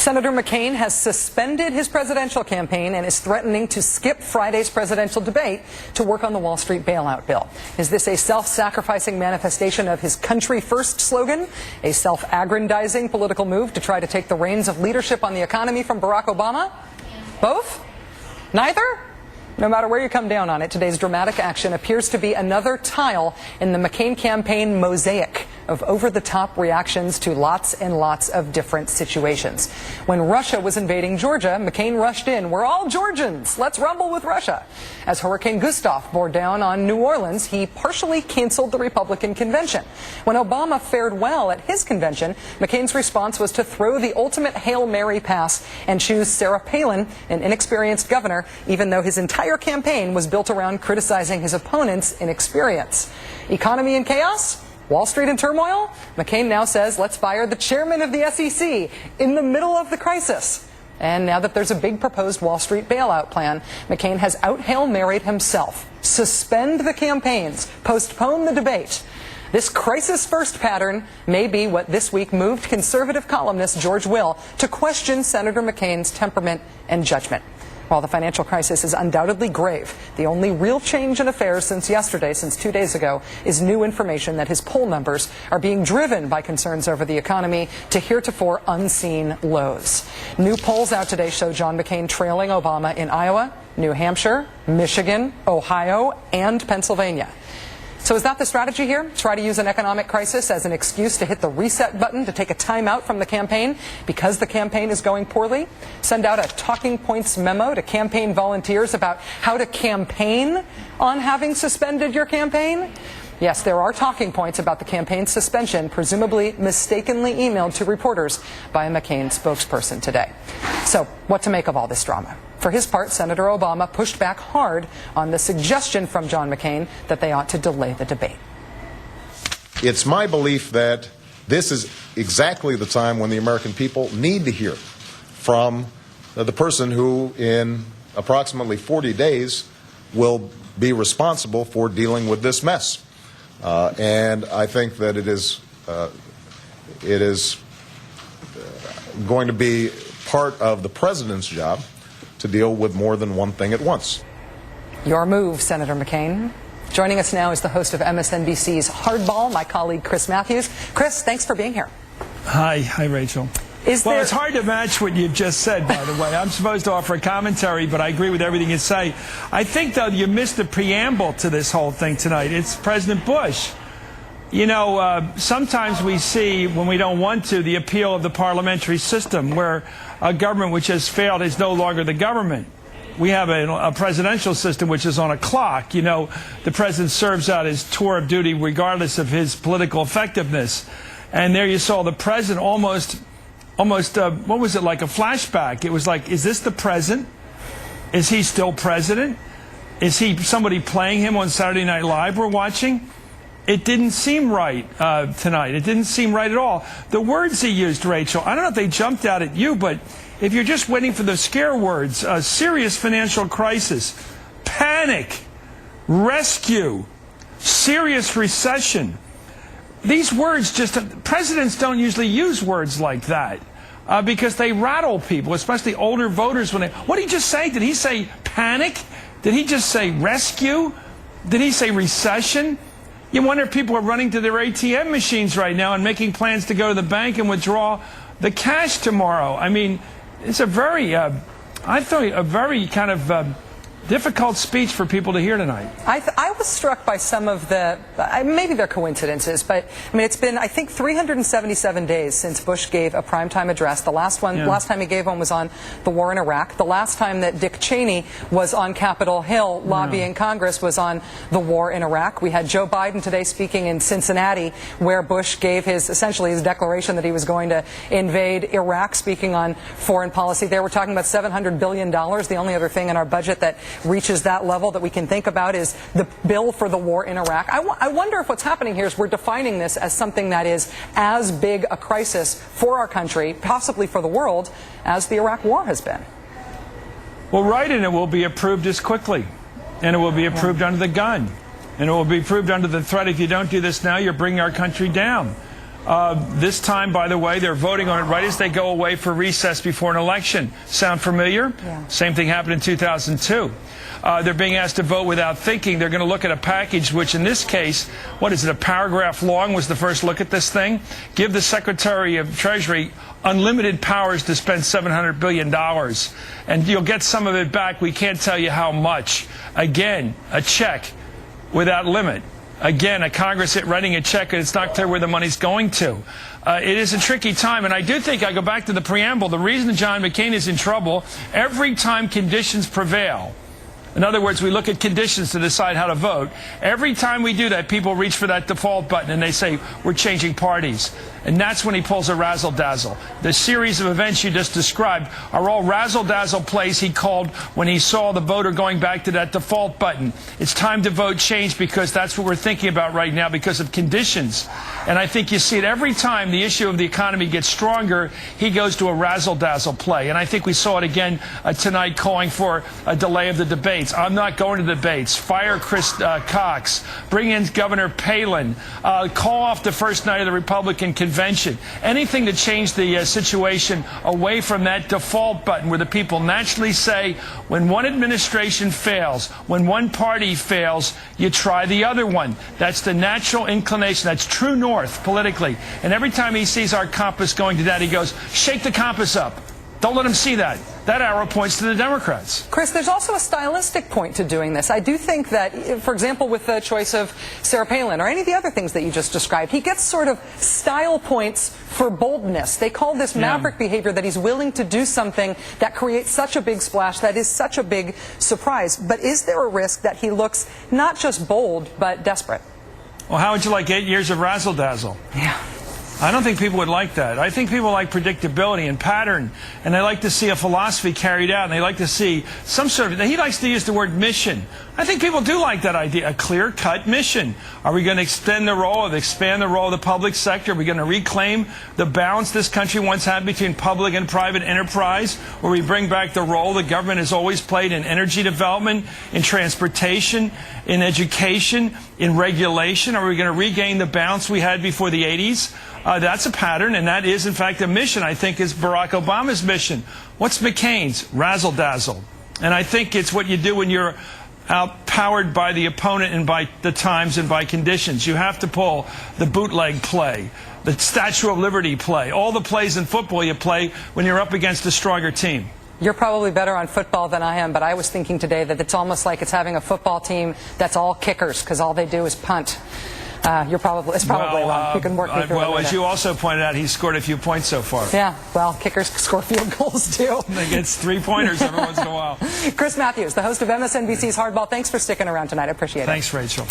Senator McCain has suspended his presidential campaign and is threatening to skip Friday's presidential debate to work on the Wall Street bailout bill. Is this a self-sacrificing manifestation of his country first slogan, a self-aggrandizing political move to try to take the reins of leadership on the economy from Barack Obama? Both? Neither? No matter where you come down on it, today's dramatic action appears to be another tile in the McCain campaign mosaic of over-the-top reactions to lots and lots of different situations. When Russia was invading Georgia, McCain rushed in. We're all Georgians. Let's rumble with Russia. As Hurricane Gustav bore down on New Orleans, he partially canceled the Republican convention. When Obama fared well at his convention, McCain's response was to throw the ultimate Hail Mary pass and choose Sarah Palin, an inexperienced governor, even though his entire campaign was built around criticizing his opponent's inexperience. Economy in chaos? Wall Street in turmoil? McCain now says, let's fire the chairman of the SEC in the middle of the crisis. And now that there's a big proposed Wall Street bailout plan, McCain has out-Hail Married himself. Suspend the campaigns. Postpone the debate. This crisis-first pattern may be what this week moved conservative columnist George Will to question Senator McCain's temperament and judgment. While the financial crisis is undoubtedly grave, the only real change in affairs since yesterday, since 2 days ago, is new information that his poll numbers are being driven by concerns over the economy to heretofore unseen lows. New polls out today show John McCain trailing Obama in Iowa, New Hampshire, Michigan, Ohio, and Pennsylvania. So is that the strategy here? Try to use an economic crisis as an excuse to hit the reset button to take a time out from the campaign because the campaign is going poorly? Send out a talking points memo to campaign volunteers about how to campaign on having suspended your campaign? Yes, there are talking points about the campaign suspension, presumably mistakenly emailed to reporters by a McCain spokesperson today. So what to make of all this drama? For his part, Senator Obama pushed back hard on the suggestion from John McCain that they ought to delay the debate. It's my belief that this is exactly the time when the American people need to hear from the person who, in approximately 40 days, will be responsible for dealing with this mess. And I think that it is going to be part of the president's job to deal with more than one thing at once. Your move, Senator McCain. Joining us now is the host of MSNBC's Hardball, my colleague Chris Matthews. Chris, thanks for being here. Hi, Rachel. It's hard to match what you've just said, by the way. I'm supposed to offer a commentary, but I agree with everything you say. I think, though, you missed the preamble to this whole thing tonight. It's President Bush. You know, sometimes we see, when we don't want to, the appeal of the parliamentary system, where a government which has failed is no longer the government. We have a presidential system which is on a clock. You know, the president serves out his tour of duty regardless of his political effectiveness. And there you saw the president almost, what was it, like a flashback? It was like, is this the president? Is he still president? Is he somebody playing him on Saturday Night Live we're watching? It didn't seem right tonight. It didn't seem right at all. The words he used, Rachel, I don't know if they jumped out at you, but if you're just waiting for the scare words, serious financial crisis, panic, rescue, serious recession, these words presidents don't usually use words like that because they rattle people, especially older voters. What did he just say? Did he say panic? Did he just say rescue? Did he say recession? You wonder if people are running to their ATM machines right now and making plans to go to the bank and withdraw the cash tomorrow. I mean, it's a very, I thought, a very kind of difficult speech for people to hear tonight. I was struck by some of the, maybe they're coincidences, but I mean, it's been, I think, 377 days since Bush gave a primetime address. The last time he gave one was on the war in Iraq. The last time that Dick Cheney was on Capitol Hill lobbying Congress was on the war in Iraq. We had Joe Biden today speaking in Cincinnati, where Bush gave essentially his declaration that he was going to invade Iraq, speaking on foreign policy. There we're talking about $700 billion. The only other thing in our budget that reaches that level that we can think about is the bill for the war in Iraq. I wonder if what's happening here is we're defining this as something that is as big a crisis for our country, possibly for the world, as the Iraq war has been. Well, right, and it will be approved as quickly. And it will be approved under the gun. And it will be approved under the threat, if you don't do this now, you're bringing our country down. This time, by the way, they're voting on it right as they go away for recess before an election. Sound familiar? Yeah. Same thing happened in 2002. They're being asked to vote without thinking. They're going to look at a package, which in this case, what is it, a paragraph long was the first look at this thing? Give the Secretary of Treasury unlimited powers to spend $700 billion. And you'll get some of it back. We can't tell you how much. Again, a check without limit. Again, a Congress writing a check and it's not clear where the money's going to. It is a tricky time, and I do think, I go back to the preamble, the reason John McCain is in trouble, every time conditions prevail, in other words, we look at conditions to decide how to vote. Every time we do that, people reach for that default button and they say, we're changing parties. And that's when he pulls a razzle-dazzle. The series of events you just described are all razzle-dazzle plays he called when he saw the voter going back to that default button. It's time to vote change because that's what we're thinking about right now because of conditions. And I think you see it every time the issue of the economy gets stronger, he goes to a razzle-dazzle play. And I think we saw it again tonight calling for a delay of the debates. I'm not going to the debates. Fire Chris Cox. Bring in Governor Palin. Call off the first night of the Republican convention. Anything to change the situation away from that default button where the people naturally say, when one administration fails, when one party fails, you try the other one. That's the natural inclination. That's true north politically. And every time he sees our compass going to that, he goes, shake the compass up. Don't let them see that. That arrow points to the Democrats. Chris, there's also a stylistic point to doing this. I do think that, for example, with the choice of Sarah Palin or any of the other things that you just described, he gets sort of style points for boldness. They call this maverick behavior, that he's willing to do something that creates such a big splash, that is such a big surprise. But is there a risk that he looks not just bold, but desperate? Well, how would you like 8 years of razzle-dazzle? Yeah. I don't think people would like that. I think people like predictability and pattern, and they like to see a philosophy carried out, and they like to see some sort of, he likes to use the word mission. I think people do like that idea, a clear-cut mission. Are we going to extend the role, expand the role of the public sector? Are we going to reclaim the balance this country once had between public and private enterprise, where we bring back the role the government has always played in energy development, in transportation, in education, in regulation? Are we going to regain the balance we had before the 80s? That's a pattern, and that is, in fact, a mission, I think, is Barack Obama's mission. What's McCain's? Razzle-dazzle. And I think it's what you do when you're outpowered by the opponent and by the times and by conditions. You have to pull the bootleg play, the Statue of Liberty play, all the plays in football you play when you're up against a stronger team. You're probably better on football than I am, but I was thinking today that it's almost like it's having a football team that's all kickers, because all they do is punt. It's probably wrong. You can work me through it. Well, as you also pointed out, he's scored a few points so far. Yeah, well, kickers score field goals, too. They get 3-pointers every once in a while. Chris Matthews, the host of MSNBC's Hardball, thanks for sticking around tonight. I appreciate it. Thanks, Rachel.